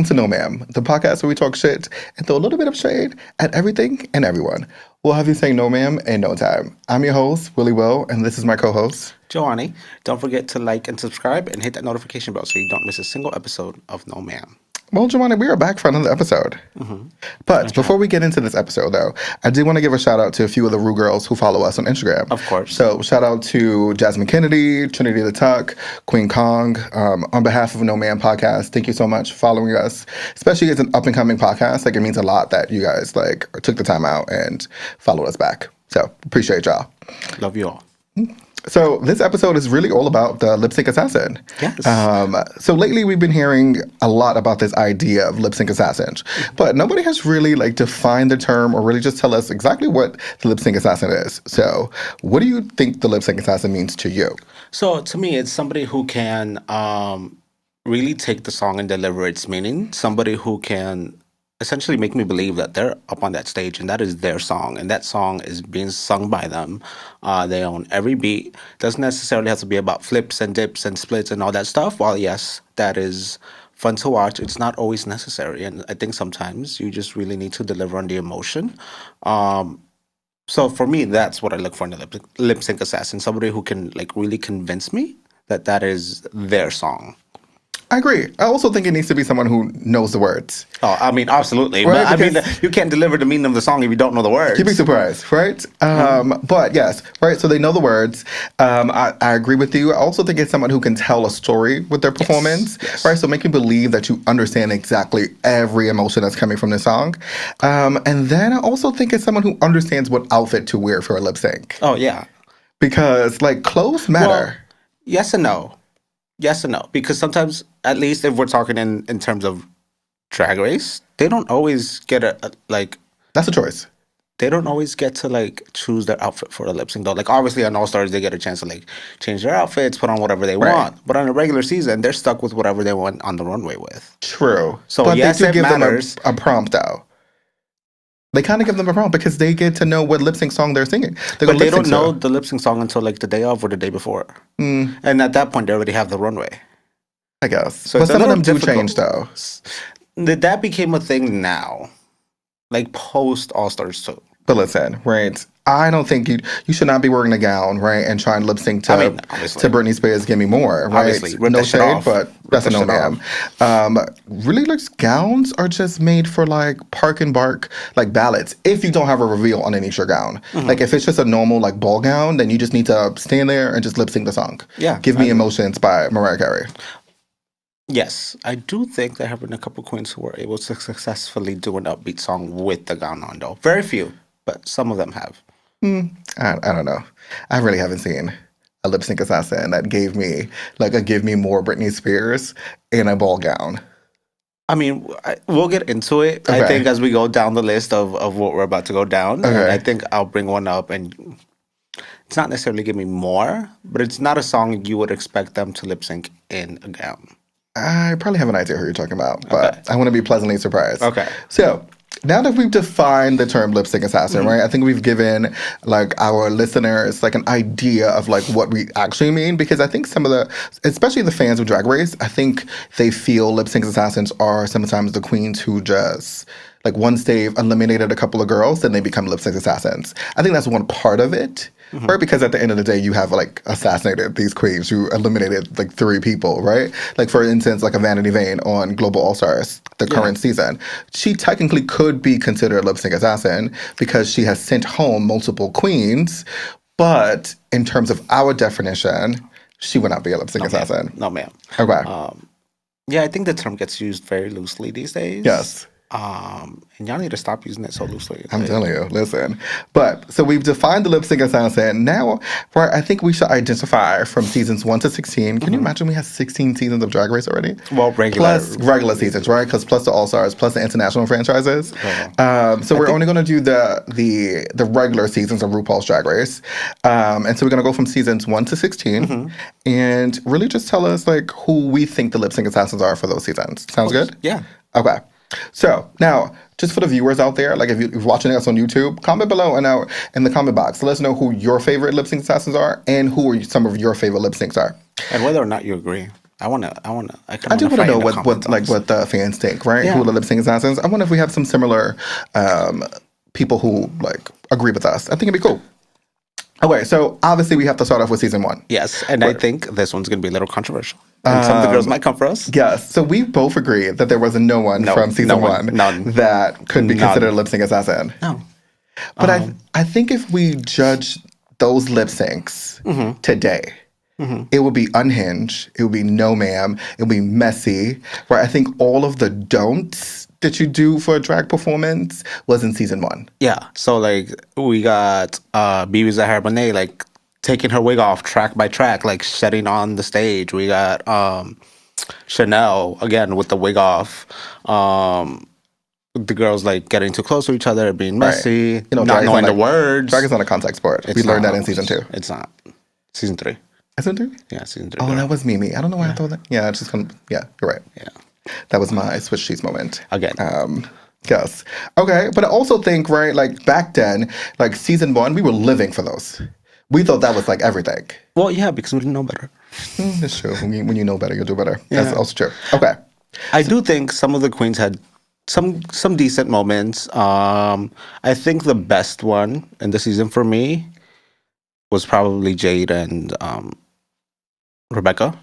welcome to No Ma'am, the podcast where we talk shit and throw a little bit of shade at everything and everyone. We'll have you saying no ma'am in no time. I'm your host, Willy Will, and this is my co-host, Jhoany. Don't forget to like and subscribe and hit that notification bell so you don't miss a single episode of No Ma'am. Well, Jhoany, we are back for another episode. But before we get into this episode, though, I do want to give a shout out to a few of the Rue girls who follow us on Instagram. Of course. So shout out to Jasmine Kennedy, Trinity the Tuck, Queen Kong. On behalf of No MAAM Podcast, thank you so much for following us. Especially as an up and coming podcast, like it means a lot that you guys like took the time out and followed us back. So appreciate y'all. Love you all. So this episode is really all about the lip-sync assassin. Yes. So lately we've been hearing a lot about this idea of lip-sync assassin, but nobody has really like defined the term or really just tell us exactly what the lip-sync assassin is. So what do you think the lip-sync assassin means to you? So to me, it's somebody who can really take the song and deliver its meaning. Somebody who can essentially make me believe that they're up on that stage and that is their song and that song is being sung by them. They own every beat. Doesn't necessarily have to be about flips and dips and splits and all that stuff. While yes, that is fun to watch, it's not always necessary. And I think sometimes you just really need to deliver on the emotion. So for me, that's what I look for in a lip sync assassin. Somebody who can like really convince me that that is their song. I agree. I also think it needs to be someone who knows the words. Oh, I mean, absolutely. Right, but I mean, you can't deliver the meaning of the song if you don't know the words. You'd be surprised, right? But yes, right? So they know the words. I agree with you. I also think it's someone who can tell a story with their performance, Yes. right? So make me believe that you understand exactly every emotion that's coming from the song. And then I also think it's someone who understands what outfit to wear for a lip sync. Oh, yeah. Because, like, clothes matter. Well, yes and no. Yes and no. Because sometimes, at least if we're talking in terms of Drag Race, they don't always get That's a choice. they don't always get to like choose their outfit for a lip sync though. Like obviously on All Stars they get a chance to like change their outfits, put on whatever they Right. want. But on a regular season, they're stuck with whatever they want on the runway with. True. So but yes, they do it give matters. them a prompt, though. They kind of give them a prompt because they get to know what lip sync song they're singing. But they don't know the lip sync song until like the day of or the day before. And at that point they already have the runway. I guess. So but it's a some of them little do difficult. change, though. That became a thing now. Like post All Stars 2. But listen, right? I don't think you should not be wearing a gown, right, and try and lip sync to obviously. Britney Spears' "Give Me More," right? Obviously, rip no that shit shade, off. but that's a Rip no, that ma'am. Really, like gowns are just made for like park and bark like ballads. If you don't have a reveal underneath your gown, like if it's just a normal like ball gown, then you just need to stand there and just lip sync the song. Yeah, "Give Me Emotions" by Mariah Carey. Yes, I do think there have been a couple queens who were able to successfully do an upbeat song with the gown on, though. Very few, but some of them have. I don't know. I really haven't seen a lip sync assassin that gave me like a "Give Me More" Britney Spears in a ball gown. I mean, we'll get into it, I Okay. think, as we go down the list of what we're about to go down. And Okay. I think I'll bring one up, and it's not necessarily Give Me More, but it's not a song you would expect them to lip sync in a gown. I probably have an idea who you're talking about, but I want to be pleasantly surprised. Okay. So now that we've defined the term lip sync assassin, right? I think we've given like our listeners like an idea of like what we actually mean, because I think some of the, especially the fans of Drag Race, I think they feel lip sync assassins are sometimes the queens who just like once they've eliminated a couple of girls, then they become lip sync assassins. I think that's one part of it. Right, because at the end of the day, you have like assassinated these queens who eliminated like 3 people, right? Like for instance, like a Vanity Vane on Global All Stars, the current season. She technically could be considered a lip sync assassin because she has sent home multiple queens, but in terms of our definition, she would not be a lip sync assassin. No, ma'am. Okay. Yeah, I think the term gets used very loosely these days. Yes. And y'all need to stop using it so loosely. I'm telling you, listen. But so we've defined the lip sync assassin. Now, right, I think we should identify from seasons 1 to 16. Can you imagine we have 16 seasons of Drag Race already? Well, Plus regular seasons, right? Because plus the All Stars, plus the international franchises. So we're only going to do the regular seasons of RuPaul's Drag Race. And so we're going to go from seasons 1 to 16 and really just tell us like who we think the lip sync assassins are for those seasons. Sounds good? Yeah. Okay. So now, just for the viewers out there, like if you're watching us on YouTube, comment below and in the comment box. Let us know who your favorite lip sync assassins are and who are some of your favorite lip syncs are. And whether or not you agree. I kind I of do want want to to fight know in the comment zones. what the fans think, right? Yeah. Who are the lip sync assassins? I wonder if we have some similar people who like agree with us. I think it'd be cool. Okay, so obviously we have to start off with season 1. Yes, and I Right. think this one's going to be a little controversial. And some of the girls might come for us. Yes, so we both agree that there was no one No, from no season one, 1 none. that could be None. considered a lip sync assassin. No. But I think if we judge those lip syncs today, it would be unhinged. It would be No Ma'am. It would be messy. Right? I think all of the don'ts that you do for a drag performance was in season 1. Yeah. So, like, we got BB Zahara Monet, like, taking her wig off track by track, like, shedding on the stage. We got Chanel, again, with the wig off. The girls, like, getting too close to each other, being messy, Right. You know, not drag is knowing not the words. Drag is not a contact sport. We learned that in season 2. It's not. Season 3. Season 3? Yeah, season 3. Oh, that was Mimi. I don't know why I thought that. Yeah, it's just yeah, you're right. Yeah. That was my switch sheets moment. Again. Yes. Okay, but I also think, right, like back then, like season 1, we were living for those. We thought that was like everything. Well, yeah, because we didn't know better. That's true. When you know better, you'll do better. Yeah. That's also true. Okay. I do think some of the queens had some decent moments. I think the best one in the season for me was probably Jade and Rebecca.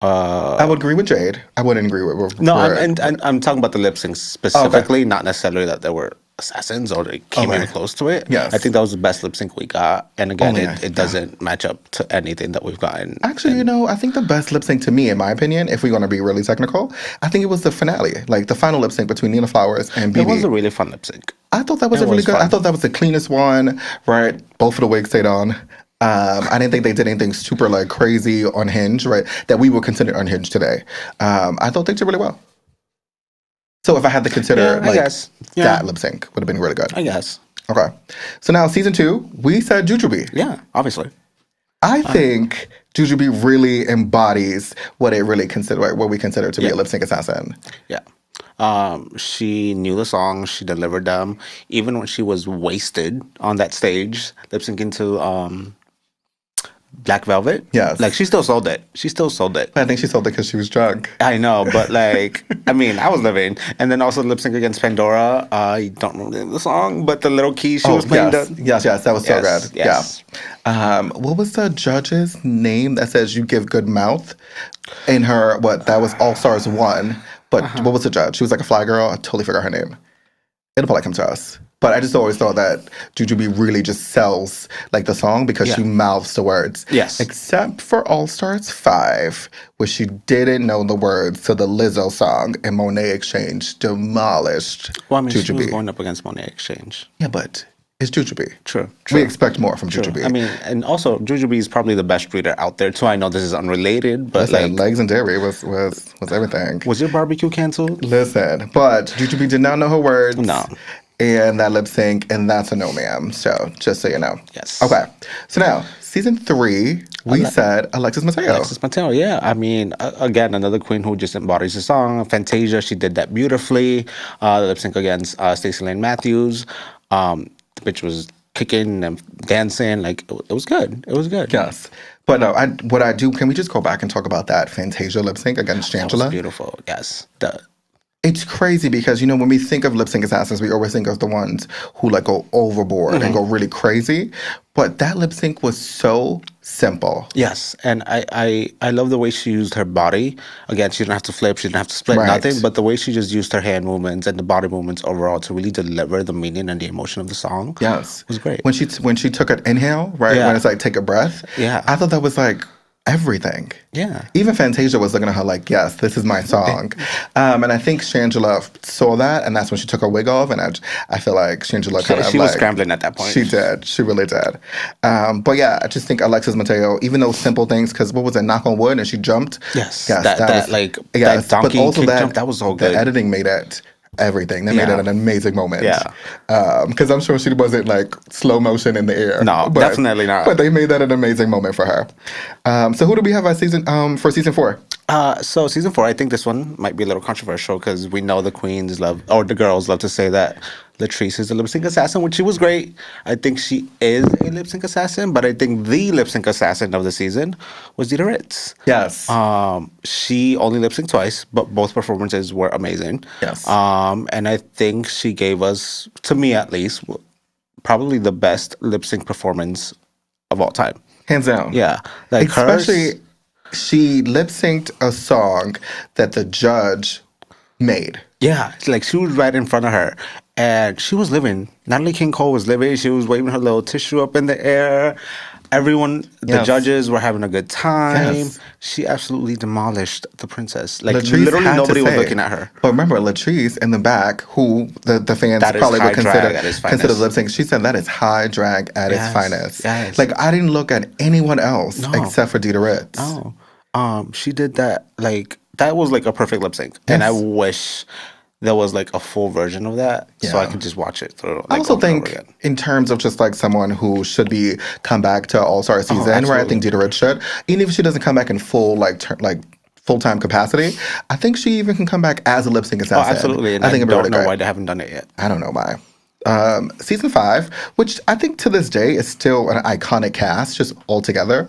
I would agree with Jade. I wouldn't agree with No, I'm talking about the lip syncs specifically, not necessarily that there were assassins or they came even close to it. Yes. I think that was the best lip sync we got. And again, Oh, it doesn't match up to anything that we've gotten. Actually, you know, I think the best lip sync to me, in my opinion, if we're going to be really technical, I think it was the finale, like the final lip sync between Nina Flowers and BB. It was a really fun lip sync. I thought that was a really good. fun. I thought that was the cleanest one. Right, both of the wigs stayed on. I didn't think they did anything super like crazy unhinged. Right, that we would consider unhinged today. I thought they did really well. So if I had to consider, I guess. Yeah. that lip sync would have been really good. I guess. Okay, so now season 2, we said Jujubee. Yeah, obviously. I think Jujubee really embodies what we consider to be a lip sync assassin. Yeah. She knew the songs, she delivered them. Even when she was wasted on that stage, lip syncing to Black Velvet. Yes. Like, she still sold it. I think she sold it because she was drunk. I know, but like, I mean, I was living. And then also lip sync against Pandora. I don't remember the song, but the little key she was playing. Yes, that was so good. Yes. Yeah. What was the judge's name that says you give good mouth? In her, that was All Stars 1. But what was the judge? She was like a fly girl. I totally forgot her name. It'll probably come to us. But I just always thought that Jujubee really just sells like the song because she mouths the words. Yes. Except for All Stars 5, where she didn't know the words to the Lizzo song and Monet Exchange demolished Well, I mean, Jujubee. she was going up against Monet Exchange. Yeah, but it's Jujubee. True. We expect more from Jujubee. I mean, and also Jujubee is probably the best breeder out there too. I know this is unrelated, but Listen, legs and dairy was everything. Was your barbecue canceled? Listen, but Jujubee did not know her words. No. And that lip sync, and that's a no, ma'am. So just so you know. Yes. Okay. So now, season 3, we said Alexis Mateo. Alexis Mateo, yeah. I mean, again, another queen who just embodies the song. Fantasia, she did that beautifully. The lip sync against Stacey Lane Matthews. The bitch was kicking and dancing. Like, it was good. It was good. Yes. But no, can we just go back and talk about that Fantasia lip sync against Shangela? That was beautiful, yes. It's crazy because, you know, when we think of lip sync assassins, we always think of the ones who like go overboard and go really crazy. But that lip sync was so simple. Yes, and I love the way she used her body. Again, she didn't have to flip, she didn't have to split, nothing. But the way she just used her hand movements and the body movements overall to really deliver the meaning and the emotion of the song. Yes. Was great. When she took an inhale, right? Yeah. When it's like, take a breath. Yeah. I thought that was like everything. Yeah. Even Fantasia was looking at her like, yes, this is my song. And I think Shangela saw that, and that's when she took her wig off, and I feel like Shangela kind of She was scrambling at that point. She did. She really did. But yeah, I just think Alexis Mateo, even those simple things, because what was it, knock on wood, and she jumped? Yes. That donkey but also kick jump, that was so good. The editing made it everything. They made it an amazing moment. Yeah. Because I'm sure she wasn't like slow motion in the air. No, definitely not. But they made that an amazing moment for her. So who do we have for season 4? So season 4, I think this one might be a little controversial because we know the queens love, or the girls love to say that Latrice is the lip sync assassin, which she was great. I think she is a lip sync assassin, but I think the lip sync assassin of the season was Dita Ritz. Yes. She only lip synced twice, but both performances were amazing. Yes. And I think she gave us, to me at least, probably the best lip sync performance of all time. Hands down. Yeah. Like Especially, she lip synced a song that the judge made. Yeah, like she was right in front of her, and she was living. Natalie King Cole was living. She was waving her little tissue up in the air. Everyone, the Yes. judges were having a good time. Yes. She absolutely demolished the princess. Like Latrice literally had to nobody was say- looking at her. But remember, Latrice in the back, who the fans That is probably high would drag at its consider finest. lip sync, she said that is high drag at its Yes, finest. yes. Like, I didn't look at anyone else No. except for Dita Ritz. Oh, she did that. Like that was like a perfect lip sync, and I Yes. wish there was like a full version of that, so I Yeah. could just watch it through. I Like, also over and over think, again. in terms of just like someone who should be come back to All Star season, right? I absolutely. think Dita Ritz should, even if she doesn't come back in full like full time capacity. I think she even can come back as a lip sync Oh, assassin. absolutely. And I think I it'd be don't really know great. why they haven't done it yet. I don't know why. Season 5, which I think to this day is still an iconic cast, just all together.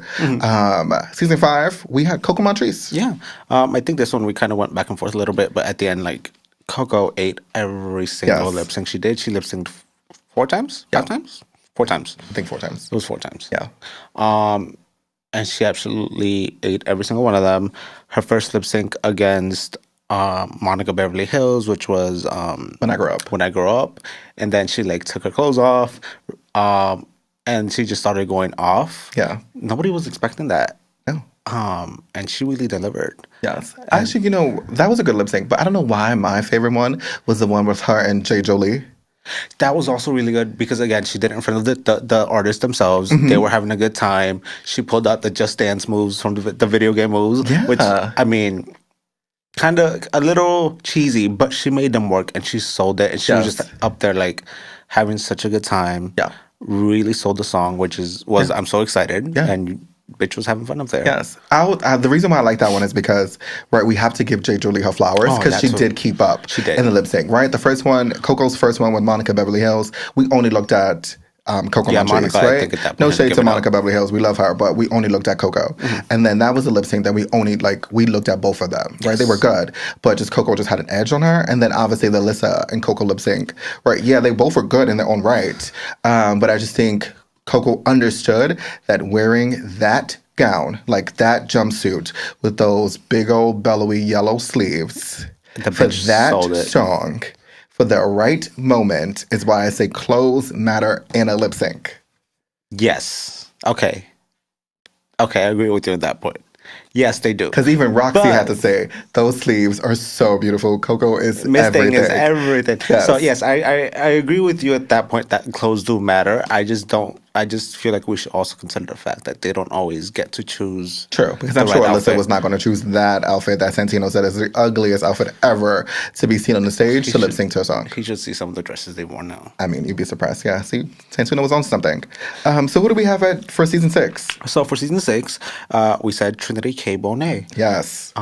Season 5, we had Coco Montrese. Yeah. I think this one we kind of went back and forth a little bit, but at the end, like, Coco ate every single Yes. lip sync she did. She lip synced 4 times? 5 times? 4 times. I think 4 times. It was 4 times. Yeah. And she absolutely ate every single one of them. Her first lip sync against Monica Beverly Hills, which was When I Grow Up. When I Grow Up. And then she like took her clothes off, and she just started going off. Yeah. Nobody was expecting that. No. And she really delivered. Yes. Actually, you know, that was a good lip sync, but I don't know why my favorite one was the one with her and J. Jolie. That was also really good because again, she did it in front of the artists themselves. Mm-hmm. They were having a good time. She pulled out the Just Dance moves from the video game moves, Yeah. which I mean, kind of a little cheesy, but she made them work and she sold it. And she was Yes. just up there like having such a good time. Yeah. Really sold the song, which was I'm so excited. Yeah. And bitch was having fun up there. Yes. The reason why I like that one is because, right, we have to give J. Jolie her flowers Oh, because she that's did keep up She did. in the lip sync, right? The first one, Coco's first one with Monica Beverly Hills, we only looked at Coco Yeah, Montrese, Monica, I right? think at that point No had shade to given Monica up. Beverly Hills. We love her, but we only looked at Coco. And then that was a lip sync that we looked at both of them, right? They were good, but just Coco just had an edge on her. And then obviously the Alyssa and Coco lip sync, right? Yeah, they both were good in their own right. But I just think Coco understood that wearing that gown, like that jumpsuit with those big old bellowy yellow sleeves The for bitch that sold it. song, for the right moment, is why I say clothes matter in a lip sync. Yes. Okay, I agree with you at that point. Yes, they do. Because even Roxy But- had to say, those sleeves are so beautiful. Coco is Miss everything. Thing is everything. Yes. So yes, I agree with you at that point that clothes do matter. I just feel like we should also consider the fact that they don't always get to choose. True, because the I'm sure right Alyssa outfit. was not going to choose that outfit that Santino said is the ugliest outfit ever to be seen on the stage to lip sync to a song. He should see some of the dresses they wore now. I mean, you'd be surprised. Yeah, see, Santino was on something. So what do we have for season 6? So for season 6, we said Trinity K. Bonet. Yes.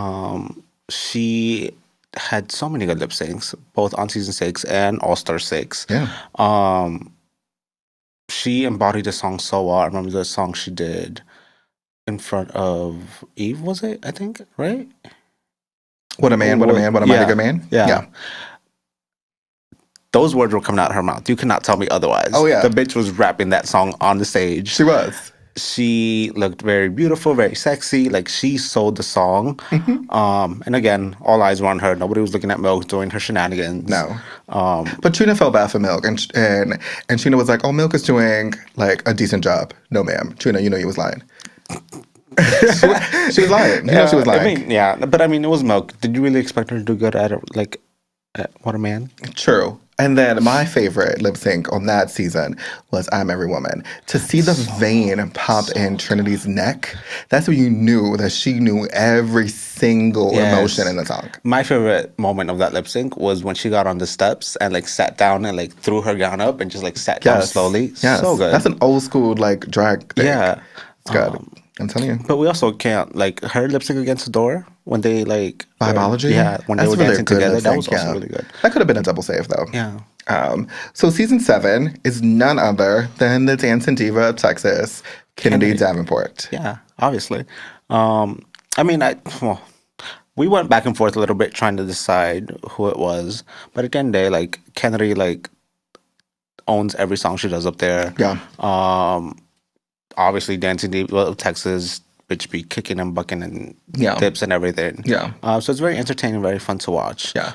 She had so many good lip syncs, both on season 6 and All Star 6. Yeah. She embodied the song so well. I remember the song she did in front of Eve, was it? I think, right? What a man, what a man, what a mighty good man. Yeah. Those words were coming out of her mouth. You cannot tell me otherwise. Oh, yeah. The bitch was rapping that song on the stage. She was. She looked very beautiful, very sexy. Like, she sold the song. Mm-hmm. And again, all eyes were on her. Nobody was looking at Milk doing her shenanigans. No. But Trina felt bad for Milk. And Trina was like, oh, Milk is doing like a decent job. No, ma'am. Trina, you know you was lying. she was lying. You know she was lying. I mean, yeah. But I mean, it was Milk. Did you really expect her to do good at it? Like, What a Man? True. And then my favorite lip sync on that season was I'm Every Woman. To see the vein pop in Trinity's neck, that's when you knew that she knew every single emotion in the song. My favorite moment of that lip sync was when she got on the steps and like sat down and like threw her gown up and just like sat down slowly. Yes. So good. That's an old school like drag thing. Yeah. It's good. I'm telling you. But we also can't like her lip sync against the door when they like Vibology? Yeah, when That's they were really dancing good together. lip That sync, was also yeah. really good. That could have been a double save though. Yeah. So season 7 is none other than the dancing diva of Texas, Kennedy Davenport. Yeah, obviously. I mean, well, we went back and forth a little bit trying to decide who it was, but at the end of the day, like Kennedy, like owns every song she does up there. Yeah. Obviously, dancing diva of Texas, bitch be kicking and bucking and Yeah. dips and everything. Yeah. So it's very entertaining, very fun to watch. Yeah.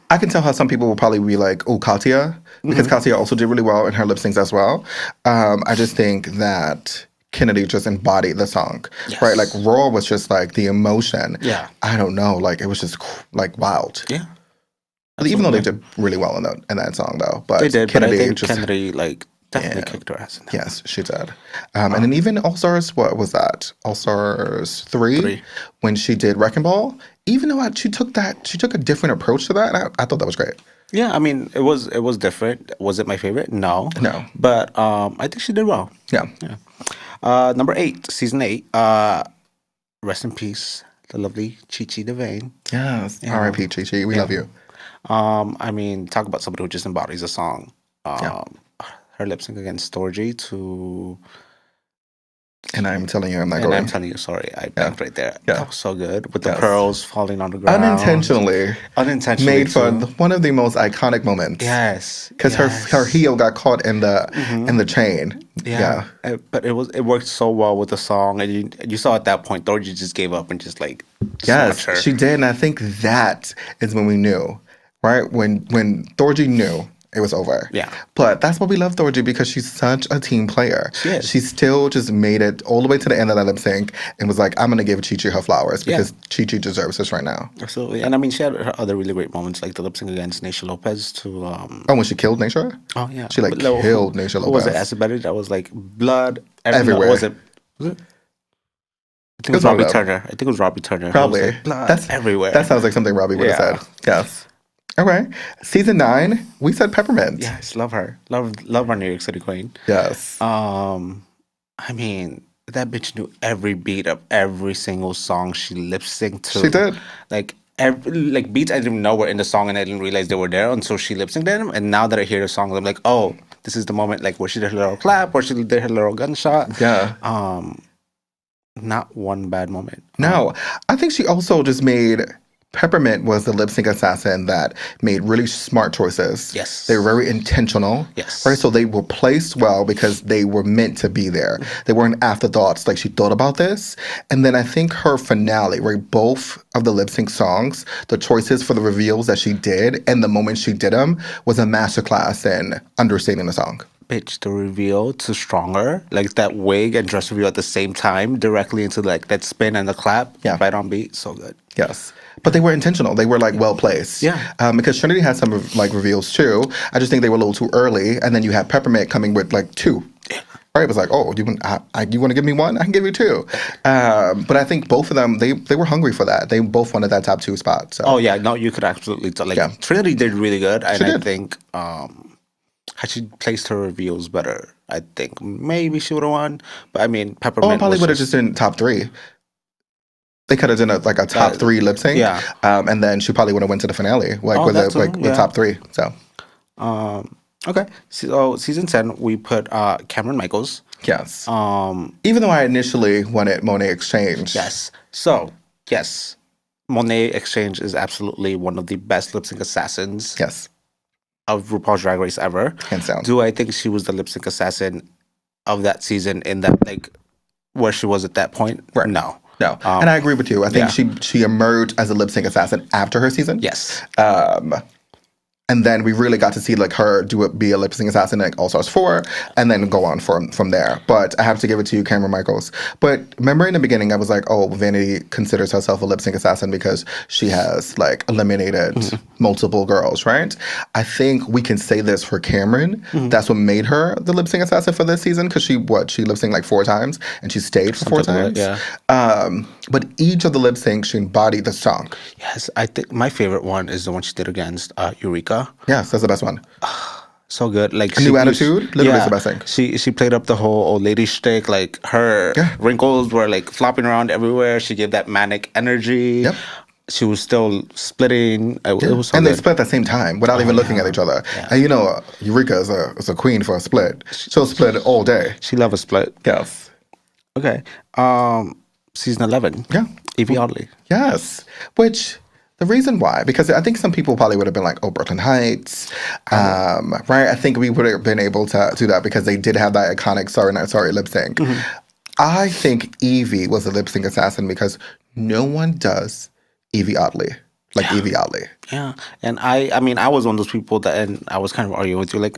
I can tell how some people will probably be like, oh, Katya, because Katya also did really well in her lip syncs as well. I just think that Kennedy just embodied the song, right? Like Raw was just like the emotion. Yeah. I don't know, like it was just like wild. Yeah. Even though they did really well in that song, though, but They did, Kennedy but I think just, Kennedy like definitely kicked her ass in that. yes, she did. And then even All Stars, what was that? All Stars 3, when she did Wrecking Ball. Even though she took a different approach to that. I thought that was great. Yeah, I mean, it was different. Was it my favorite? No. No. But I think she did well. Yeah. Number 8, season 8. Rest in peace, the lovely Chi-Chi DeVane. Yes. R.I.P. Chi-Chi. We love you. I mean, talk about somebody who just embodies a song. Her lip sync against Storgy to. And I'm telling you, I'm not And going. I'm telling you, sorry, I banked right there. Yeah. That was so good with the pearls falling on the ground. Unintentionally made for one of the most iconic moments. Yes, because her heel got caught in the chain. Yeah. But it worked so well with the song, and you saw at that point, Thorgy just gave up and just like yes, her. she did, and I think that is when we knew, right? When Thorgy knew. It was over. Yeah. But that's why we love Thorgy, because she's such a team player. She is. She still just made it all the way to the end of that lip sync and was like, I'm going to give Chi-Chi her flowers because Chi-Chi deserves this right now. Absolutely. And I mean, she had her other really great moments, like the lip sync against Naysha Lopez to. Oh, when she killed Naysha? Oh, yeah. She killed Naysha Lopez. What was it? Acid Better? That was like blood everywhere. Was it? I think it was Robbie Turner. I think it was Robbie Turner. Probably. Like, that's everywhere. That sounds like something Robbie would have said. Yes. Okay. Season 9, we said Peppermint. Yes, love her. Love our New York City queen. Yes. I mean, that bitch knew every beat of every single song she lip synced to. She did. Like beats I didn't even know were in the song, and I didn't realize they were there until she lip synced them. And now that I hear the song, I'm like, oh, this is the moment like where she did her little clap, where she did her little gunshot. Yeah. Not one bad moment. No. I think she also just made. Peppermint was the lip sync assassin that made really smart choices. Yes. They were very intentional. Yes. Right? So they were placed well because they were meant to be there. They weren't afterthoughts. Like, she thought about this. And then I think her finale, right? Both of the lip sync songs, the choices for the reveals that she did and the moment she did them was a masterclass in understating the song. Bitch, the reveal to Stronger, like that wig and dress reveal at the same time, directly into like that spin and the clap, right on beat, so good. Yes. But they were intentional. They were like well placed. Yeah. Because Trinity had some like reveals too. I just think they were a little too early. And then you had Peppermint coming with like 2. Yeah. Right? It was like, oh, you want to give me 1? I can give you 2. But I think both of them, they were hungry for that. They both wanted that top 2 spot. So. Oh yeah, no, you could absolutely tell. Like Trinity did really good, and I think had she placed her reveals better, I think maybe she would have won. But I mean, Peppermint probably would have just been top 3. They could have done a top 3 lip sync, and then she probably would have went to the finale with the top 3. So, okay. So season 10, we put Cameron Michaels. Yes. Even though I initially wanted Monet Exchange. Yes. So yes, Monet Exchange is absolutely one of the best lip sync assassins. Yes. Of RuPaul's Drag Race ever. Hands down. Do I think she was the lip sync assassin of that season in that like where she was at that point? Right. No. No, and I agree with you. I think she emerged as a lip sync assassin after her season. Yes. And then we really got to see like her be a lip sync assassin in like All Stars 4, and then go on from there. But I have to give it to you, Cameron Michaels. But remember in the beginning, I was like, oh, Vanity considers herself a lip sync assassin because she has like eliminated multiple girls, right? I think we can say this for Cameron. That's what made her the lip sync assassin for this season, because she lip synced like 4 times and she stayed for 4 times. But each of the lip syncs, she embodied the song. Yes, I think my favorite one is the one she did against Eureka. Yes, that's the best one. So good. Like a new attitude, literally is the best thing. She played up the whole old lady shtick. Like her wrinkles were like flopping around everywhere. She gave that manic energy. Yep. she was still splitting. It was so and they good. split at the same time without even looking at each other. Yeah. And you know, Eureka is a queen for a split. She'll split all day. She loved a split. Yes. Okay. Season 11. Yeah. Evie Oddly. Yes. Which the reason why, because I think some people probably would have been like, oh, Brooklyn Heights, right? I think we would have been able to do that because they did have that iconic Sorry Not Sorry lip sync. I think Evie was a lip sync assassin because no one does Evie Oddly like Evie Oddly. Yeah. And I mean, I was one of those people that, and I was kind of arguing with you, like,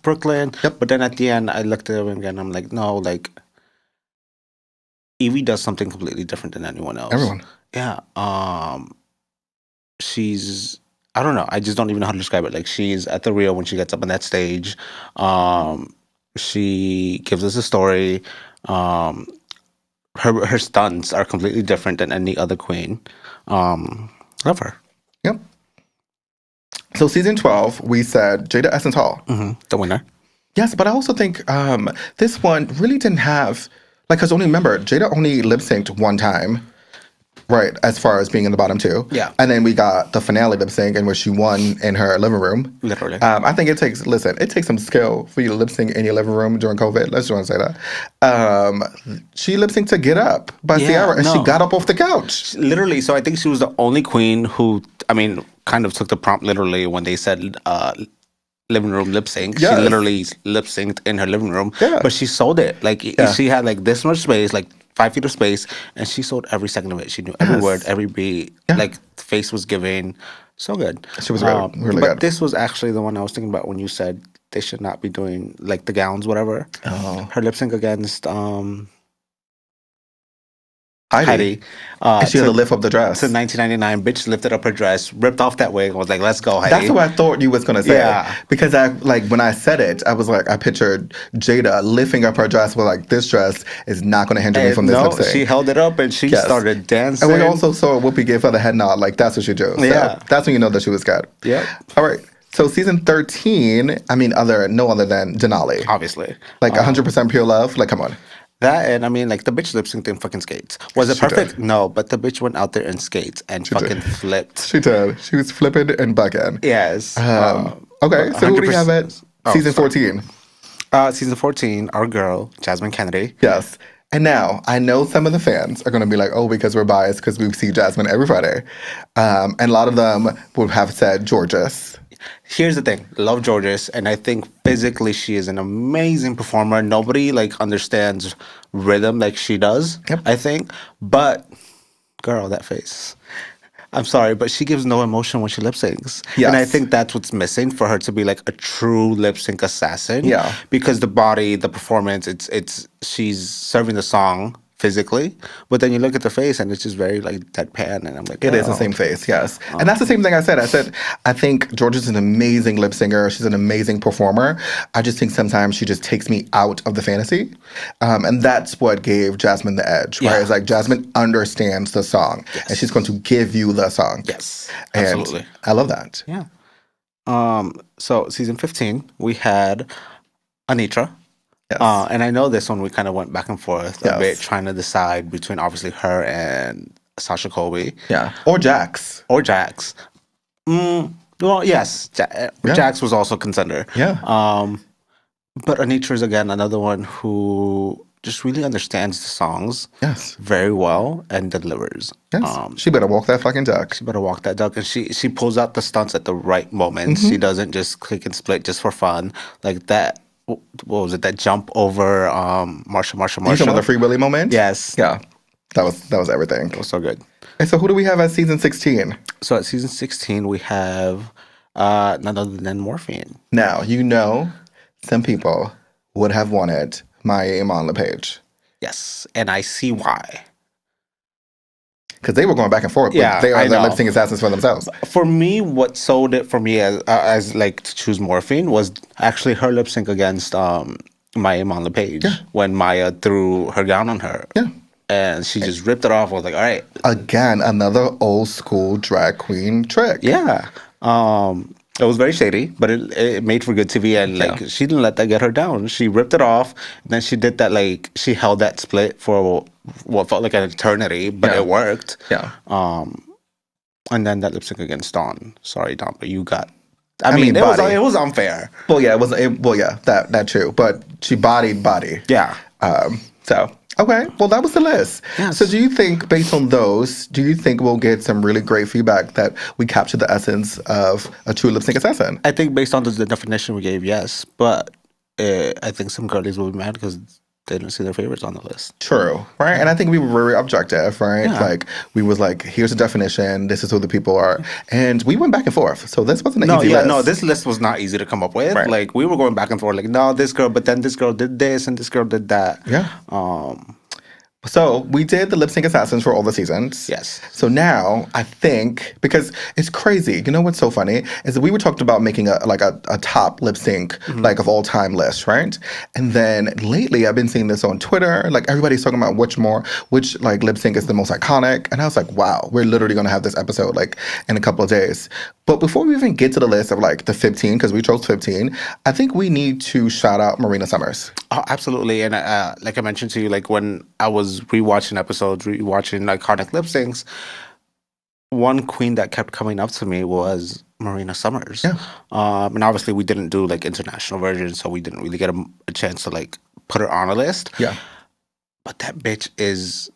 Brooklyn. Yep. But then at the end, I looked at him again, I'm like, no, like, Evie does something completely different than anyone else. Everyone. Yeah. She's, I don't know. I just don't even know how to describe it. Like, she's at the Rio when she gets up on that stage. She gives us a story. Her stunts are completely different than any other queen. Love her. Yep. So season 12, we said Jada Essence Hall. The winner. Yes, but I also think this one really didn't have, like, because only remember, Jada only lip synced one time, right, as far as being in the bottom two. Yeah. And then we got the finale lip sync in which she won in her living room. Literally. I think it takes some skill for you to lip sync in your living room during COVID. Let's just want to say that. She lip synced to Get Up by Ciara, and she got up off the couch. Literally. So I think she was the only queen who, I mean, kind of took the prompt literally when they said living room lip sync. Yes. She literally lip synced in her living room. Yeah. But she sold it. Like, she had like this much space, like 5 feet of space, and she sold every second of it. She knew every word, every beat. Yeah. Like, the face was giving. So good. She was really, really but good. this was actually the one I was thinking about when you said they should not be doing, like, the gowns, whatever. Oh. Her lip sync against Heidi. And she had to lift up the dress. To 1999, bitch lifted up her dress, ripped off that wig, and was like, let's go, Heidi. That's what I thought you was going to say. Yeah. Because when I said it, I was like, I pictured Jada lifting up her dress, but like, this dress is not going to hinder me from this lip sync. She held it up and she started dancing. And we also saw Whoopi give her the head nod, like, that's what she do. So that's when you know that she was good. Yep. All right. So season 13, I mean, no other than Denali. Obviously. Like 100% pure love. Like, come on. That, and I mean, like, the bitch lip synced in fucking skates. Was it perfect? No, but the bitch went out there in skates and fucking flipped. She did. She was flipping and bucking. Yes. Okay, so who do we have at season 14? Season 14, our girl, Jasmine Kennedy. Yes. And now, I know some of the fans are going to be like, oh, because we're biased because we see Jasmine every Friday. And a lot of them would have said Georges. Here's the thing. Love Georges, and I think physically she is an amazing performer. Nobody, like, understands rhythm like she does, I think. But, girl, that face. I'm sorry, but she gives no emotion when she lip syncs. Yes. And I think that's what's missing for her to be, like, a true lip sync assassin. Yeah. Because the body, the performance, it's she's serving the song physically, but then you look at the face and it's just very, like, deadpan, and I'm like, It is the same face, yes. And that's the same thing I said. I said, I think Georgia is an amazing lip singer. She's an amazing performer. I just think sometimes she just takes me out of the fantasy. And that's what gave Jasmine the edge, right? It's like Jasmine understands the song, and she's going to give you the song. Yes, and absolutely. I love that. Yeah. So season 15, we had Anitra. Yes. And I know this one we kind of went back and forth a bit, trying to decide between obviously her and Sasha Colby. Yeah. Or Jax. Well, yes. Jax was also a contender. Yeah. But Anitra is, again, another one who just really understands the songs very well and delivers. Yes. She better walk that fucking duck. She better walk that duck. And she pulls out the stunts at the right moments. She doesn't just click and split just for fun. Like that. What was it? That jump over Marsha. You talking about the Free Willy moment? Yes. Yeah. That was everything. It was so good. And so who do we have at season 16? So at season 16, we have none other than Morphine. Now, you know, some people would have wanted MAAM on the page. Yes. And I see why. Because they were going back and forth. Yeah, they are I the know. lip sync assassins for themselves. For me, what sold it for me as like to choose Morphine was actually her lip sync against MAAM on the page when Maya threw her gown on her. Yeah. And she just ripped it off. I was like, all right. Again, another old school drag queen trick. Yeah. It was very shady, but it made for good TV. And like she didn't let that get her down. She ripped it off. And then she did that, like, she held that split for what felt like an eternity, but it worked. Yeah. And then that lip sync against Dawn. Sorry, Dawn, but you got. I mean, body. It was unfair. Well, yeah, it was. Well, yeah, that too. But she bodied body. Yeah. So okay, well, that was the list. Yes. So do you think, based on those, do you think we'll get some really great feedback that we captured the essence of a true lip sync assassin? I think based on the definition we gave, yes. But I think some girlies will be mad because they didn't see their favorites on the list. True, right? And I think we were very objective, right? Yeah. Like, we was like, here's the definition, this is who the people are. And we went back and forth. So this wasn't an easy list. No, this list was not easy to come up with. Right. Like, we were going back and forth, like, no, this girl, but then this girl did this and this girl did that. Yeah. So we did the lip sync assassins for all the seasons. Yes. So now I think, because it's crazy, you know what's so funny is that we were talking about making a top lip sync like of all time list, right? And then lately I've been seeing this on Twitter, like everybody's talking about which like lip sync is the most iconic, and I was like, wow, we're literally gonna have this episode like in a couple of days. But before we even get to the list of like the 15, because we chose 15, I think we need to shout out Marina Summers. Oh, absolutely. And like I mentioned to you, like when I was rewatching episodes, rewatching iconic lip syncs, one queen that kept coming up to me was Marina Summers. Yeah. And obviously we didn't do like international versions, so we didn't really get a chance to like put her on a list. Yeah. But that bitch is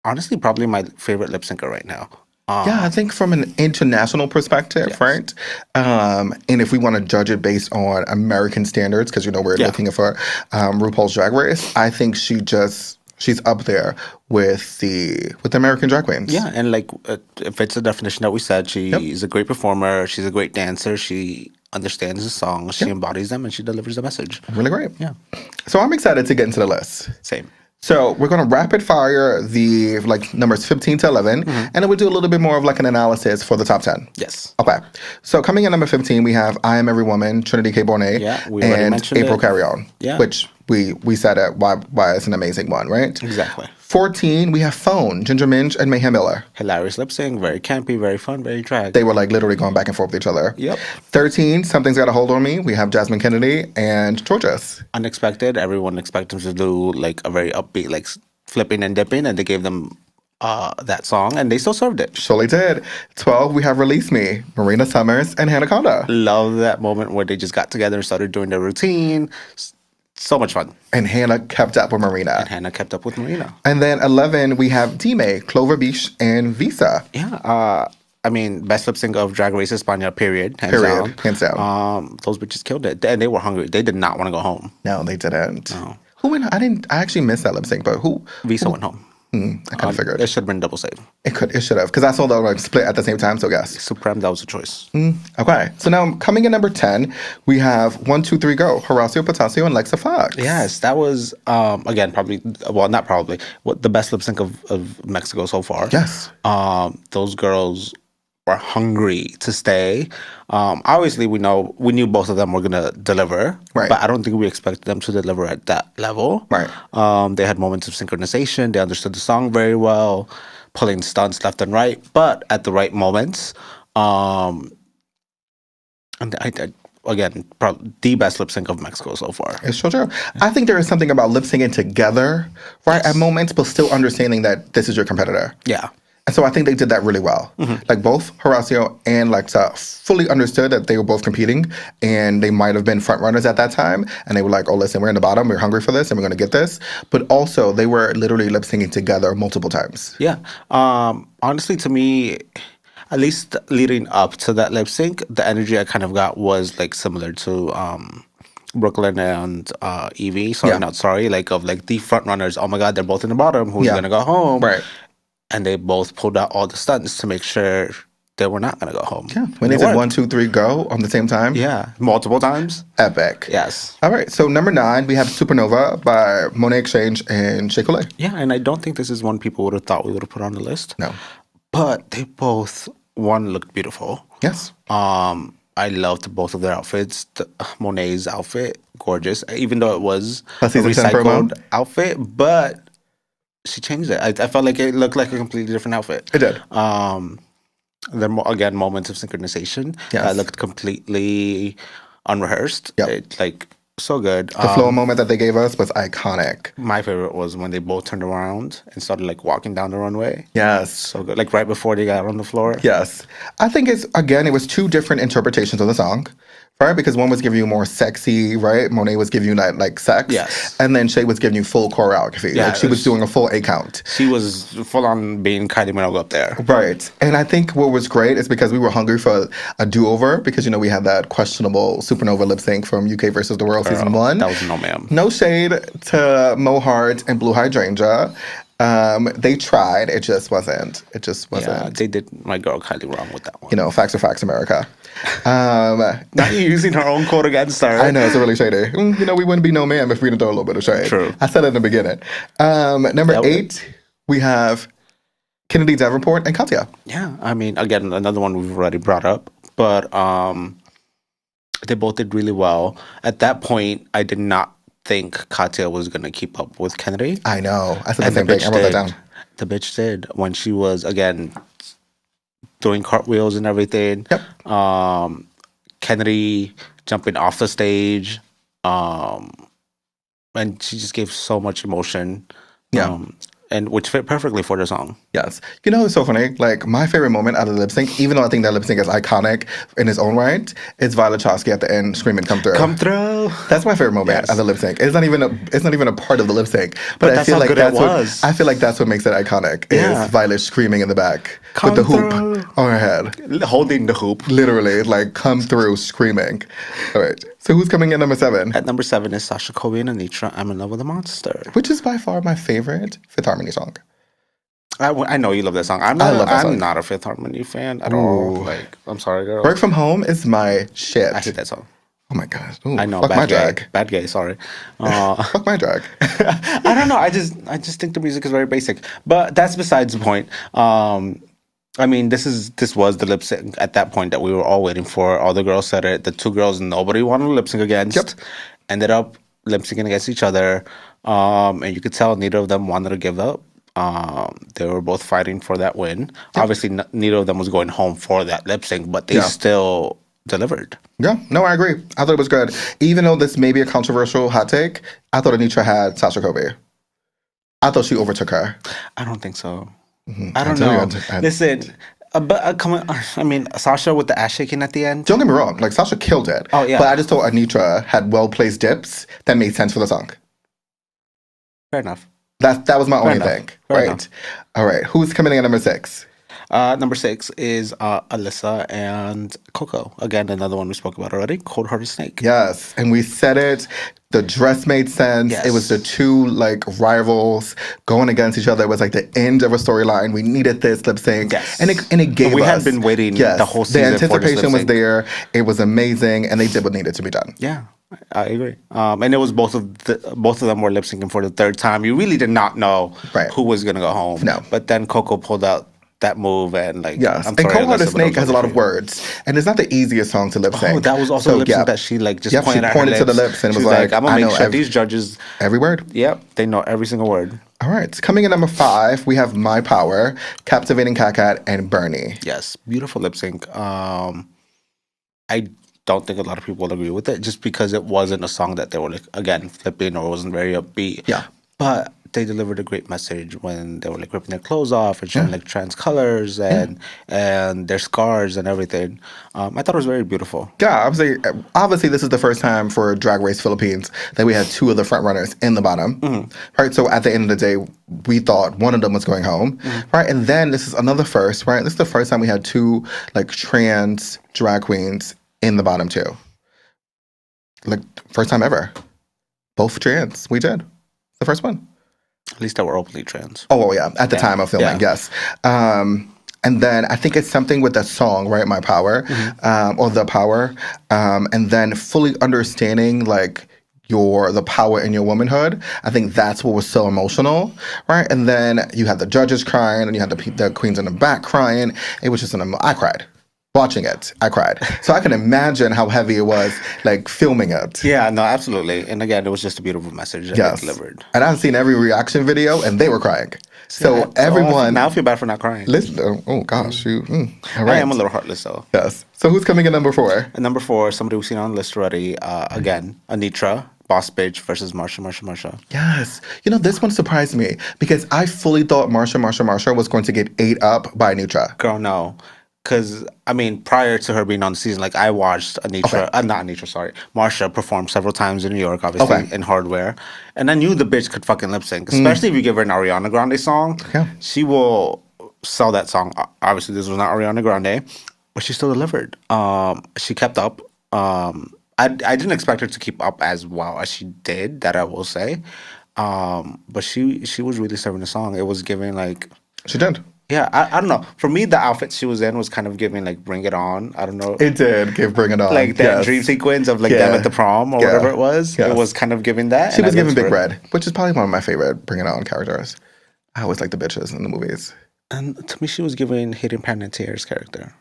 honestly probably my favorite lip syncer right now. Yeah, I think from an international perspective, Yes. right? And if we want to judge it based on American standards, because, you know, we're looking for RuPaul's Drag Race, I think she's up there with the American drag queens. Yeah, and like if it's the definition that we said, she's a great performer, she's a great dancer, she understands the songs, she embodies them, and she delivers the message. Really great. Yeah. So I'm excited to get into the list. Same. So we're going to rapid fire the like numbers 15 to 11, and then we'll do a little bit more of like an analysis for the top 10. Yes. Okay. So coming in number 15, we have I Am Every Woman, Trinity K. Bonet, we already and mentioned April it. Carry On, Yeah. which we said why it's an amazing one, right? Exactly. 14, we have Phone, Ginger Minj, and Mayhem Miller. Hilarious lip sync, very campy, very fun, very drag. They were like literally going back and forth with each other. Yep. 13, Something's Got a Hold on Me. We have Jasmine Kennedy and Georges. Unexpected. Everyone expected them to do like a very upbeat, like flipping and dipping, and they gave them that song, and they still served it. Surely did. 12, we have Release Me, Marina Summers, and Hannah Conda. Love that moment where they just got together and started doing their routine. So much fun. And Hannah kept up with Marina. And Hannah kept up with Marina. And then 11, we have Dime, Clover Beach, and Visa. Yeah. I mean, best lip sync of Drag Race España, period. Hands down. Hands down. Those bitches killed it. And they were hungry. They did not want to go home. No, they didn't. No. Who went? I actually missed that lip sync, but who? Visa went home. I kind of figured. It should have been double save. It should have, because I saw them like split at the same time, so yes. Supreme, that was a choice. Okay, so now coming in number 10, we have 1, 2, 3, Go, Horacio Potasio and Lexa Fox. Yes, that was, again, probably, well, not probably, the best lip sync of Mexico so far. Yes. Those girls were hungry to stay. Obviously, we knew both of them were gonna deliver, right? But I don't think we expected them to deliver at that level, right? They had moments of synchronization. They understood the song very well, pulling stunts left and right, but at the right moments. And I again, probably the best lip sync of Mexico so far. It's so true. I think there is something about lip syncing together, right, at moments, but still understanding that this is your competitor. Yeah. And so I think they did that really well. Like both Horacio and Lexa fully understood that they were both competing and they might have been front runners at that time. And they were like, oh, listen, we're in the bottom. We're hungry for this and we're going to get this. But also they were literally lip syncing together multiple times. Yeah. Honestly, to me, at least leading up to that lip sync, the energy I kind of got was like similar to Brooklyn and Evie. Like of like the front runners. Oh my God, they're both in the bottom. Who's going to go home? Right. And they both pulled out all the stunts to make sure they were not going to go home. Yeah. When they did 1, 2, 3, Go on the same time. Yeah. Multiple times. Epic. Yes. All right. So number 9, we have Supernova by Monet Exchange and Shea Coulee. Yeah. And I don't think this is one people would have thought we would have put on the list. No. But they both, one, looked beautiful. Yes. I loved both of their outfits. Monet's outfit, gorgeous. Even though it was a recycled outfit, but she changed it. I felt like it looked like a completely different outfit. It did. There were, again, moments of synchronization. Yes. Looked completely unrehearsed. Yep. Like So good. The flow moment that they gave us was iconic. My favorite was when they both turned around and started like walking down the runway. Yes. So good. Like right before they got on the floor. Yes. I think it was two different interpretations of the song. Right? Because one was giving you more sexy, right? Monet was giving you like sex. Yes. And then Shay was giving you full choreography. Yeah, like she was doing a full 8 count. She was full on being Kylie Minogue up there. Right. And I think what was great is because we were hungry for a do-over because, we had that questionable Supernova lip sync from UK versus the World season 1. That was No Ma'am. No shade to Mo Heart and Blue Hydrangea. They tried. It just wasn't. Yeah, they did my girl Kylie wrong with that one. Facts are facts, America. Now you're using her own quote against her. I know, it's really shady. We wouldn't be No Ma'am if we didn't throw a little bit of shade. True. I said it in the beginning. Number 8, we have Kennedy Davenport and Katya. Yeah, I mean, again, another one we've already brought up, but they both did really well. At that point, I did not think Katya was going to keep up with Kennedy. I know. I said the same thing. I wrote that down. The bitch did when she was, again, doing cartwheels and everything. Yep. Kennedy jumping off the stage. And she just gave so much emotion. Yeah. And which fit perfectly for the song. Yes. It's so funny. Like, my favorite moment out of the lip sync, even though I think that lip sync is iconic in its own right, is Violet Chachki at the end screaming, "Come through." Come through. That's my favorite moment of the lip sync. It's not even a part of the lip sync. But I that's feel how like good that's it was. I feel like that's what makes it iconic. Yeah. Is Violet screaming in the back Come with the hoop through. on her head. Holding the hoop. Literally, like, come through screaming. All right. So who's coming in number 7? At number 7 is Sasha Colby and Anitra, "I'm in Love with a Monster." Which is by far my favorite Fifth Harmony song. I know you love that song. I'm not a Fifth Harmony fan at all. Like, I'm sorry, girl. Work From Home is my shit. I hate that song. Oh my gosh. Ooh, I know. Fuck my drag. Bad gay. Sorry. Fuck my drag. I don't know. I just think the music is very basic. But that's besides the point. I mean, this was the lip sync at that point that we were all waiting for. All the girls said it. The 2 girls nobody wanted to lip sync against. Yep. Ended up lip syncing against each other. And you could tell neither of them wanted to give up. They were both fighting for that win. Yep. Obviously, neither of them was going home for that lip sync, but they still delivered. Yeah, no, I agree. I thought it was good. Even though this may be a controversial hot take, I thought Anitra had Sasha Colby. I thought she overtook her. I don't think so. Mm-hmm. I don't know. Listen, but come on. I mean, Sasha with the ass shaking at the end. Don't get me wrong. Like, Sasha killed it. Oh, yeah. But I just thought Anitra had well-placed dips that made sense for the song. Fair enough. That was my only thing. Right. Enough. All right. Who's coming in at number 6? Number 6 is Alyssa and Coco. Again, another one we spoke about already. Cold Hearted Snake. Yes. And we said it. The dress made sense. Yes. It was the 2 like rivals going against each other. It was like the end of a storyline. We needed this lip sync. Yes. And it gave us. We had been waiting the whole season. The anticipation for this was there. It was amazing. And they did what needed to be done. Yeah. I agree. And it was both of them were lip syncing for the 3rd time. You really did not know who was going to go home. No. But then Coco pulled out that move and like. Yes. I'm And sorry, Cold Hearted Alyssa, but Snake has a lot of words. And it's not the easiest song to lip sync. Oh, that was also a lip sync that she like just pointed she at pointed her to the lips. lips and She was like, I'm going to make sure every, these judges. Every word. Yep. They know every single word. All right. Coming in number 5, we have My Power, Captivating Cat Cat, and Bernie. Yes. Beautiful lip sync. I don't think a lot of people will agree with it just because it wasn't a song that they were like, again, flipping or wasn't very upbeat. Yeah. But they delivered a great message when they were like ripping their clothes off and showing like trans colors and their scars and everything. I thought it was very beautiful. Yeah, obviously this is the first time for Drag Race Philippines that we had 2 of the front runners in the bottom. Mm-hmm. Right. So at the end of the day, we thought one of them was going home. Mm-hmm. Right. And then this is another first, right? This is the first time we had 2 like trans drag queens in the bottom 2. Like, first time ever. Both trans. We did. The first one. At least they were openly trans. Oh, yeah. At the time of filming, yes. And then I think it's something with that song, right? My Power, or The Power. And then fully understanding, like, the power in your womanhood. I think that's what was so emotional, right? And then you had the judges crying, and you had the queens in the back crying. It was just I cried. Watching it, I cried. So I can imagine how heavy it was, like, filming it. Yeah, no, absolutely. And again, it was just a beautiful message that they delivered. And I've seen every reaction video, and they were crying. So everyone. now I feel bad for not crying. Listen, oh gosh, all I right. am a little heartless though. Yes. So who's coming in number 4? And number 4, somebody we've seen on the list already. Again, Anitra, Boss Bitch versus Marsha. Yes. This one surprised me because I fully thought Marsha was going to get ate up by Anitra. Girl, no. Because, I mean, prior to her being on the season, like, I watched Marsha perform several times in New York, obviously, in Hardware. And I knew the bitch could fucking lip sync. Especially if you give her an Ariana Grande song. Yeah. She will sell that song. Obviously, this was not Ariana Grande, but she still delivered. She kept up. I didn't expect her to keep up as well as she did, that I will say. But she was really serving the song. It was giving, like... She did. Yeah, I don't know. For me, the outfit she was in was kind of giving, like, Bring It On. I don't know. It did give Bring It On. Like that dream sequence of, like, them at the prom or whatever it was. Yes. It was kind of giving that. She was giving Big Red, which is probably one of my favorite Bring It On characters. I always like the bitches in the movies. And to me, she was giving Hayden Panettiere's character.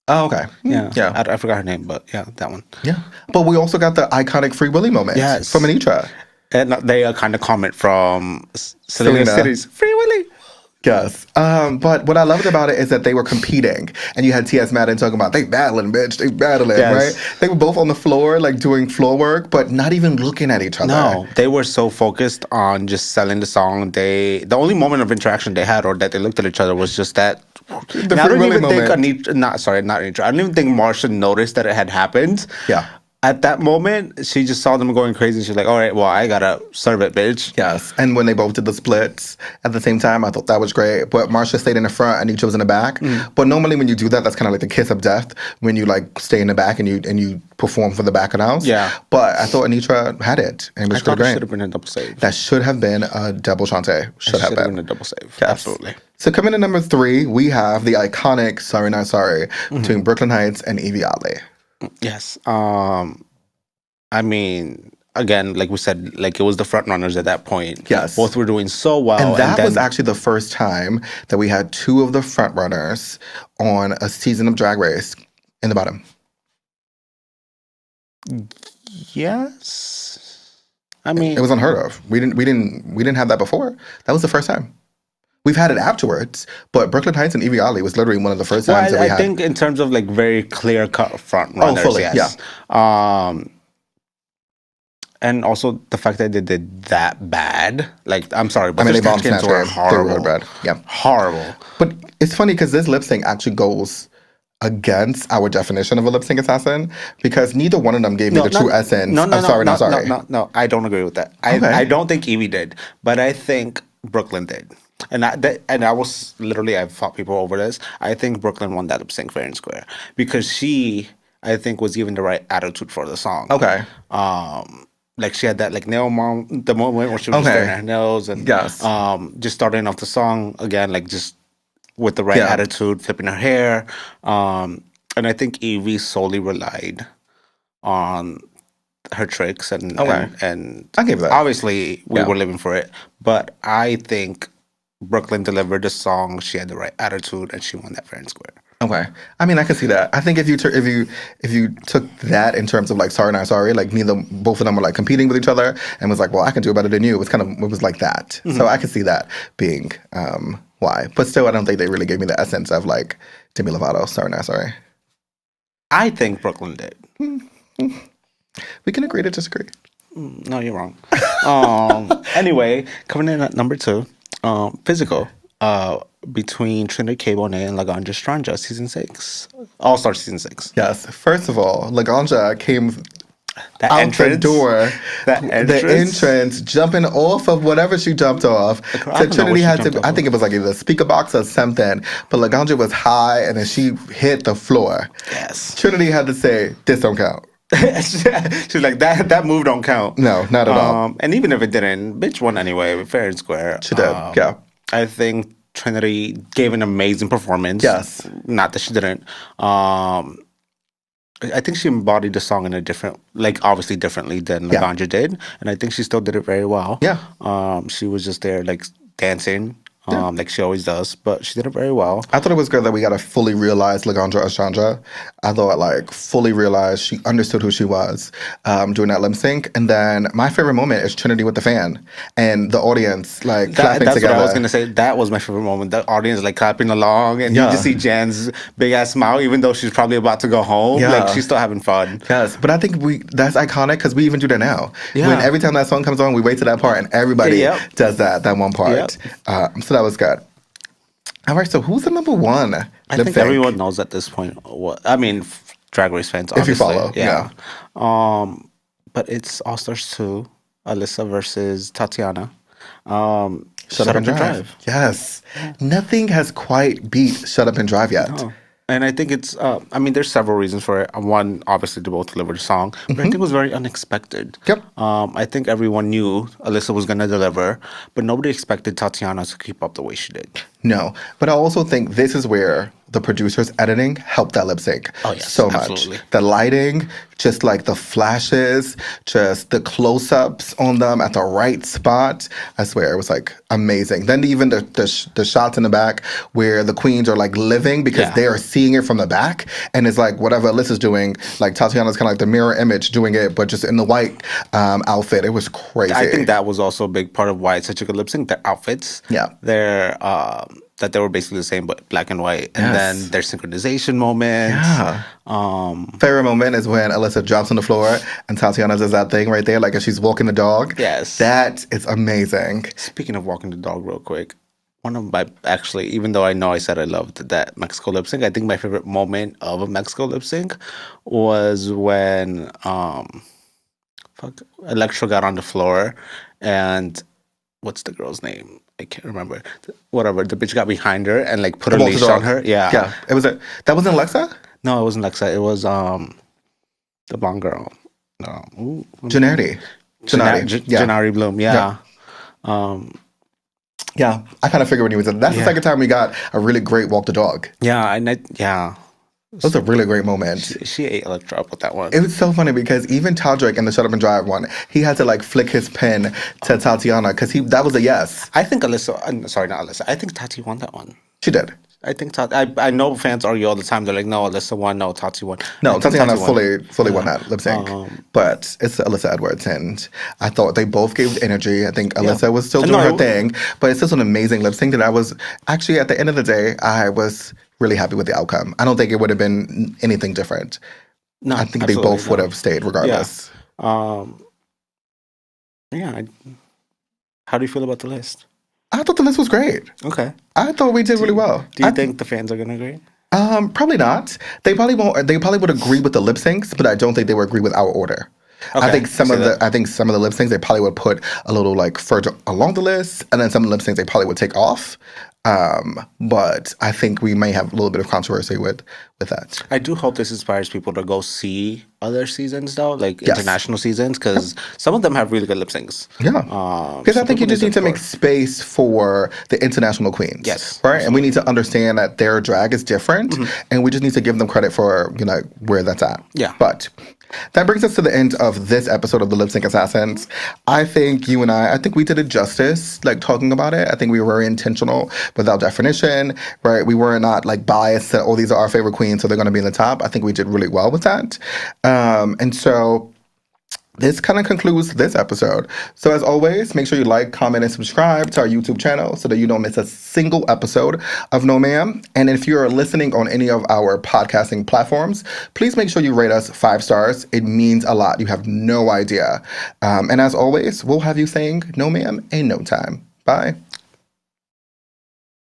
Oh, okay. Yeah. Yeah. I forgot her name, but yeah, that one. Yeah. But we also got the iconic Free Willy moment from Anitra. And they kind of comment from Selena City's Free Willy. Yes. But what I loved about it is that they were competing. And you had T.S. Madden talking about, they battling, bitch. They battling, right? They were both on the floor, like, doing floor work, but not even looking at each other. No, they were so focused on just selling the song. The only moment of interaction they had or that they looked at each other was just that. The Free Willy moment. I don't even think Marsha noticed that it had happened. Yeah. At that moment, she just saw them going crazy. She's like, all right, well, I gotta serve it, bitch. Yes. And when they both did the splits at the same time, I thought that was great. But Marsha stayed in the front and Anitra was in the back. But normally when you do that, that's kind of like the kiss of death when you, like, stay in the back and you perform for the back announce. Yeah. But I thought Anitra had it. And it was I thought great. it should have been a double save. That should have been a double chante. Should have been a double save. Yes. Absolutely. So coming in number 3, we have the iconic Sorry Not Sorry between Brooklyn Heights and Evie Oddly. Yes. I mean, again, like we said, like, it was the front runners at that point. Yes. Both were doing so well. And that was actually the first time that we had 2 of the front runners on a season of Drag Race in the bottom. Yes. I mean, it was unheard of. We didn't have that before. That was the first time. We've had it afterwards, but Brooklyn Heights and Evie Oddly was literally one of the first times that we had. I think in terms of, like, very clear-cut front runners, fully, yes. yeah. And also the fact that they did that bad. Like, I'm sorry, but they their bombed skins were horrible. They were bad. Yeah. Horrible. But it's funny because this lip sync actually goes against our definition of a lip sync assassin because neither one of them gave me the true essence of Sorry Not Sorry. No, I don't agree with that. I don't think Evie did, but I think Brooklyn did. And I was literally, I've fought people over this. I think Brooklyn won that lip sync fair and square because she, I think, was given the right attitude for the song. Okay. Like, she had that, like, nail mom, the moment where she was just staring at her nails and just starting off the song again, like, just with the right attitude, flipping her hair. And I think Evie solely relied on her tricks and I gave that. Obviously we were living for it, but I think Brooklyn delivered the song. She had the right attitude and she won that fair and square. Okay, I mean, I can see that. I think if you took that in terms of, like, Sorry Not Sorry, like, both of them were, like, competing with each other and was like, well, I can do it better than you. It was like that. So I could see that being why. But still, I don't think they really gave me the essence of, like, Demi Lovato, Sorry Not Sorry. I think Brooklyn did. We can agree to disagree. No, you're wrong. Anyway, coming in at number 2, Physical. Between Trinity K. Bonet and Laganja Stranja, season 6. All-Star season 6. Yes. First of all, Laganja came that out entrance, the door. The entrance, jumping off of whatever she jumped off. So Trinity had to, I think it was like either a speaker box or something, but Laganja was high and then she hit the floor. Yes. Trinity had to say, this don't count. She's like, that move don't count. No, not at all. And even if it didn't, bitch won anyway, fair and square. She did, yeah. I think Trinity gave an amazing performance. Yes. Not that she didn't. I think she embodied the song in a different, like, obviously differently than Laganja did. And I think she still did it very well. Yeah. She was just there, like, dancing. like she always does. But she did it very well. I thought it was good that we got to fully realize Laganja Ashandra. I thought like fully realized she understood who she was doing that lip sync. And then my favorite moment is Trinity with the fan and the audience like clapping That's together. what I was gonna say. That was my favorite moment. The audience like clapping along, and you Yeah. just see Jan's big ass smile, even though she's probably about to go home. Yeah. Like she's still having fun. Yes, but I think that's iconic because we even do that now. Yeah. When every time that song comes on, we wait to that part and everybody Yep. does that one part. So that was good. All right, so who's the number one? I think everyone knows at this point. Drag Race fans, obviously. If you follow, yeah. But it's All Stars 2, Alyssa versus Tatiana. Shut Up and Drive. Yes. Nothing has quite beat Shut Up and Drive yet. No. And I think it's, there's several reasons for it. One, obviously, they both delivered the song, but I think it was very unexpected. Yep. I think everyone knew Alyssa was going to deliver, but nobody expected Tatiana to keep up the way she did. No, but I also think this is where the producer's editing helped that lip sync so much. Absolutely. The lighting, just like the flashes, just the close-ups on them at the right spot. I swear, it was like amazing. Then even the shots in the back where the queens are like living because they are seeing it from the back. And it's like whatever Alyssa's doing, like Tatiana's kind of like the mirror image doing it, but just in the white outfit. It was crazy. I think that was also a big part of why it's such a good lip sync. Their outfits. Yeah. Their that they were basically the same but black and white, and then their synchronization moments. Favorite moment is when Alyssa drops on the floor and Tatiana does that thing right there, like as she's walking the dog. Yes, that is amazing. Speaking of walking the dog, real quick, one of my even though I know I said I loved that Mexico lip sync, I think my favorite moment of a Mexico lip sync was when Electra got on the floor and what's the girl's name? I can't remember. Whatever. The bitch got behind her and like put a leash on her. Yeah. Yeah. It was that wasn't Alexa? No, it wasn't Alexa. It was the blonde girl. Janari. Janari Bloom. Yeah. Yeah. I kind of figured when he was in. That's the second time we got a really great walk the dog. Yeah. That was a really great moment. She ate Electra up with that one. It was so funny because even Todrick in the Shut Up and Drive one, he had to like flick his pen to Tatiana because that was a yes. I think Alyssa, sorry, not Alyssa. I think Tati won that one. She did. I think I know fans argue all the time. They're like, no, Alyssa won. No, Tati won. No, Tatiana fully won that lip sync. But it's Alyssa Edwards, and I thought they both gave energy. I think Alyssa was still doing her thing, but it's just an amazing lip sync that I was actually at the end of the day, I was really happy with the outcome. I don't think it would have been anything different. No, I think they both would have stayed regardless. How do you feel about the list? I thought the list was great. Okay. I thought we did really well. Do you think the fans are going to agree? Probably not. They probably won't. They probably would agree with the lip syncs, but I don't think they would agree with our order. Okay, I think some of the lip syncs they probably would put a little like further along the list, and then some of the lip syncs they probably would take off. But I think we may have a little bit of controversy with that. I do hope this inspires people to go see other seasons, though, like international seasons, because some of them have really good lip syncs. Yeah, because I think you just need to make space for the international queens. Yes, right, absolutely. And we need to understand that their drag is different, and we just need to give them credit for where that's at. Yeah, but. That brings us to the end of this episode of the Lip Sync Assassins. I think you and I think we did it justice, like talking about it. I think we were very intentional with our definition, right? We were not like biased that, these are our favorite queens, so they're going to be in the top. I think we did really well with that. And so this kind of concludes this episode. So as always, make sure you like, comment, and subscribe to our YouTube channel so that you don't miss a single episode of No Ma'am. And if you're listening on any of our podcasting platforms, please make sure you rate us 5 stars. It means a lot. You have no idea. And as always, we'll have you saying no ma'am in no time. Bye.